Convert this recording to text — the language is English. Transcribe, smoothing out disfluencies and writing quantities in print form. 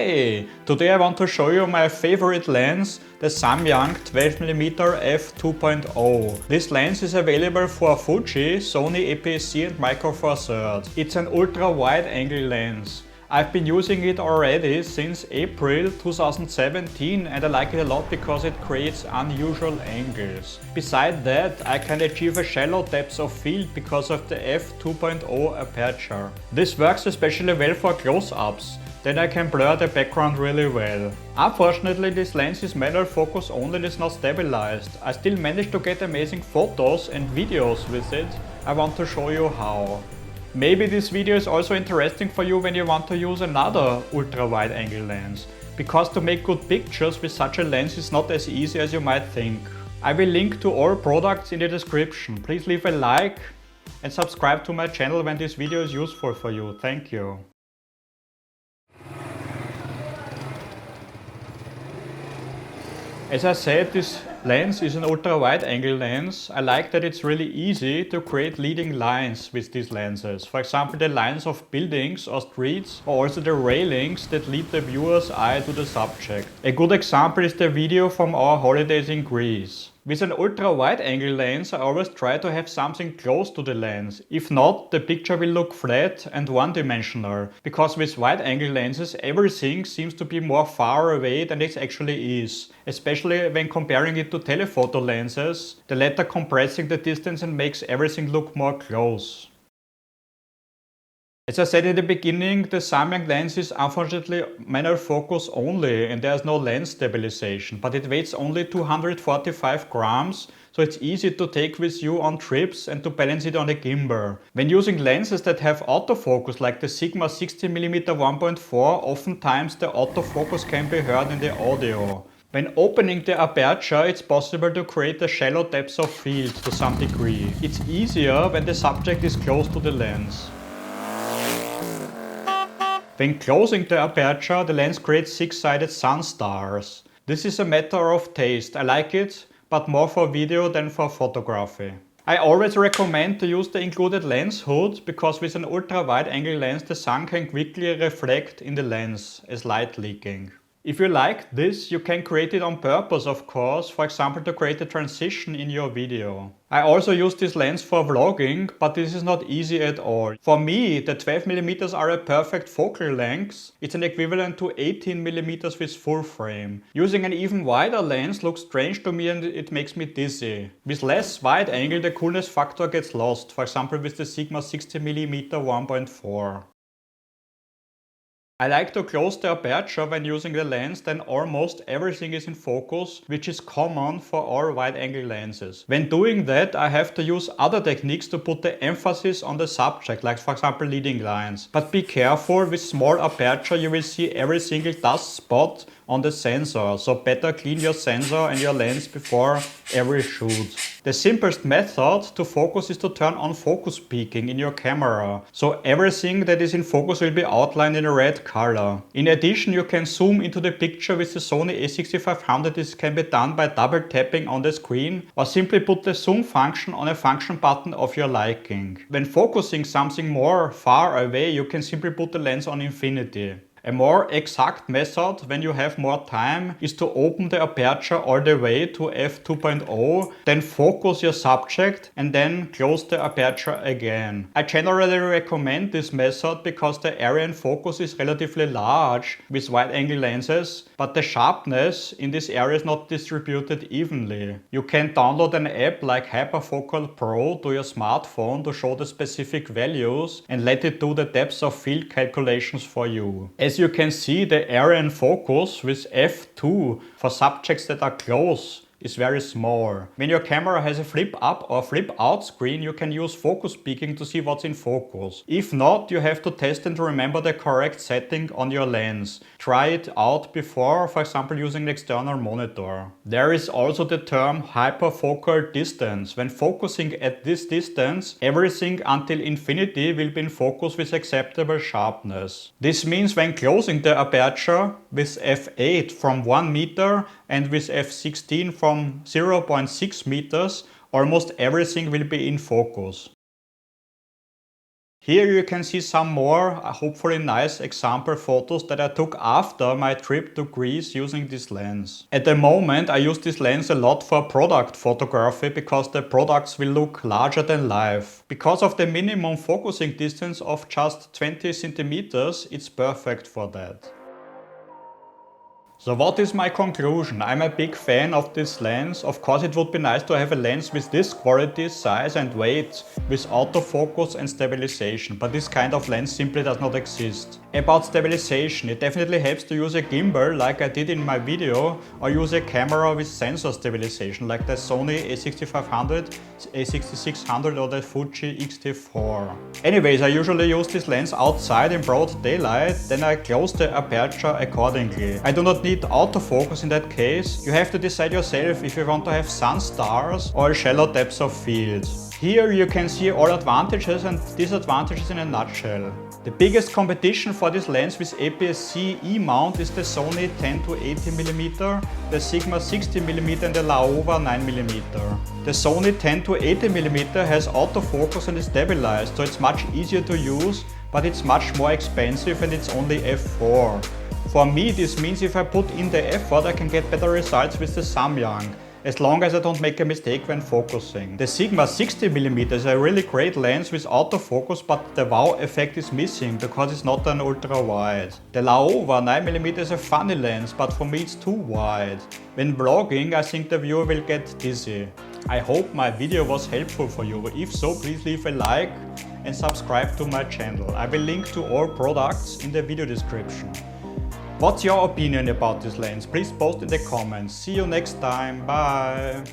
Hey! Today I want to show you my favorite lens, the Samyang 12mm f2.0. This lens is available for Fuji, Sony APS-C and Micro 4/3. It's an ultra-wide angle lens. I've been using it already since April 2017 and I like it a lot because it creates unusual angles. Besides that, I can achieve a shallow depth of field because of the F2.0 aperture. This works especially well for close-ups. Then I can blur the background really well. Unfortunately, this lens is manual focus only and is not stabilized. I still managed to get amazing photos and videos with it. I want to show you how. Maybe this video is also interesting for you when you want to use another ultra-wide angle lens, because to make good pictures with such a lens is not as easy as you might think. I will link to all products in the description. Please leave a like and subscribe to my channel when this video is useful for you. Thank you. As I said, this lens is an ultra-wide angle lens. I like that it's really easy to create leading lines with these lenses. For example, the lines of buildings or streets, or also the railings that lead the viewer's eye to the subject. A good example is the video from our holidays in Greece. With an ultra-wide angle lens, I always try to have something close to the lens. If not, the picture will look flat and one-dimensional, because with wide angle lenses everything seems to be more far away than it actually is, especially when comparing it to telephoto lenses, the latter compressing the distance and makes everything look more close. As I said in the beginning, the Samyang lens is unfortunately manual focus only and there is no lens stabilization, but it weighs only 245 grams, so it's easy to take with you on trips and to balance it on a gimbal. When using lenses that have autofocus like the Sigma 60mm 1.4, oftentimes the autofocus can be heard in the audio. When opening the aperture, it's possible to create a shallow depth of field to some degree. It's easier when the subject is close to the lens. When closing the aperture, the lens creates six-sided sun stars. This is a matter of taste. I like it, but more for video than for photography. I always recommend to use the included lens hood, because with an ultra-wide angle lens the sun can quickly reflect in the lens as light leaking. If you like this, you can create it on purpose, of course, for example to create a transition in your video. I also use this lens for vlogging, but this is not easy at all. For me, the 12mm are a perfect focal length. It's an equivalent to 18mm with full frame. Using an even wider lens looks strange to me and it makes me dizzy. With less wide angle, the coolness factor gets lost, for example with the Sigma 60mm 1.4. I like to close the aperture when using the lens, then almost everything is in focus, which is common for all wide-angle lenses. When doing that, I have to use other techniques to put the emphasis on the subject, like for example leading lines. But be careful, with small aperture you will see every single dust spot on the sensor, so better clean your sensor and your lens before every shoot. The simplest method to focus is to turn on focus peaking in your camera, so everything that is in focus will be outlined in a red color. In addition, you can zoom into the picture with the Sony a6500. This can be done by double tapping on the screen or simply put the zoom function on a function button of your liking. When focusing something more far away, you can simply put the lens on infinity. A more exact method, when you have more time, is to open the aperture all the way to f2.0, then focus your subject and then close the aperture again. I generally recommend this method because the area in focus is relatively large with wide-angle lenses, but the sharpness in this area is not distributed evenly. You can download an app like Hyperfocal Pro to your smartphone to show the specific values and let it do the depth of field calculations for you. As you can see, the area in focus with f2 for subjects that are close is very small. When your camera has a flip up or flip out screen, you can use focus peaking to see what's in focus. If not, you have to test and remember the correct setting on your lens. Try it out before, for example using an external monitor. There is also the term hyperfocal distance. When focusing at this distance, everything until infinity will be in focus with acceptable sharpness. This means when closing the aperture with f8 from 1 meter and with f16 from 0.6 meters, almost everything will be in focus. Here you can see some more, hopefully nice example photos that I took after my trip to Greece using this lens. At the moment I use this lens a lot for product photography because the products will look larger than life. Because of the minimum focusing distance of just 20 centimeters, it's perfect for that. So what is my conclusion? I'm a big fan of this lens. Of course it would be nice to have a lens with this quality, size and weight, with autofocus and stabilization, but this kind of lens simply does not exist. About stabilization, it definitely helps to use a gimbal like I did in my video, or use a camera with sensor stabilization like the Sony A6500, A6600 or the Fuji X-T4. Anyways, I usually use this lens outside in broad daylight, then I close the aperture accordingly. I do not need autofocus in that case. You have to decide yourself if you want to have sun stars or shallow depths of field. Here you can see all advantages and disadvantages in a nutshell. The biggest competition for this lens with APS-C E-mount is the Sony 10 to 80mm, the Sigma 60mm and the Laowa 9mm. The Sony 10 to 80mm has autofocus and is stabilized, so it's much easier to use, but it's much more expensive and it's only f4. For me this means if I put in the effort I can get better results with the Samyang, as long as I don't make a mistake when focusing. The Sigma 60mm is a really great lens with autofocus, but the wow effect is missing because it's not an ultra wide. The Laowa 9mm is a funny lens, but for me it's too wide. When vlogging I think the viewer will get dizzy. I hope my video was helpful for you. If so, please leave a like and subscribe to my channel. I will link to all products in the video description. What's your opinion about this lens? Please post in the comments. See you next time. Bye!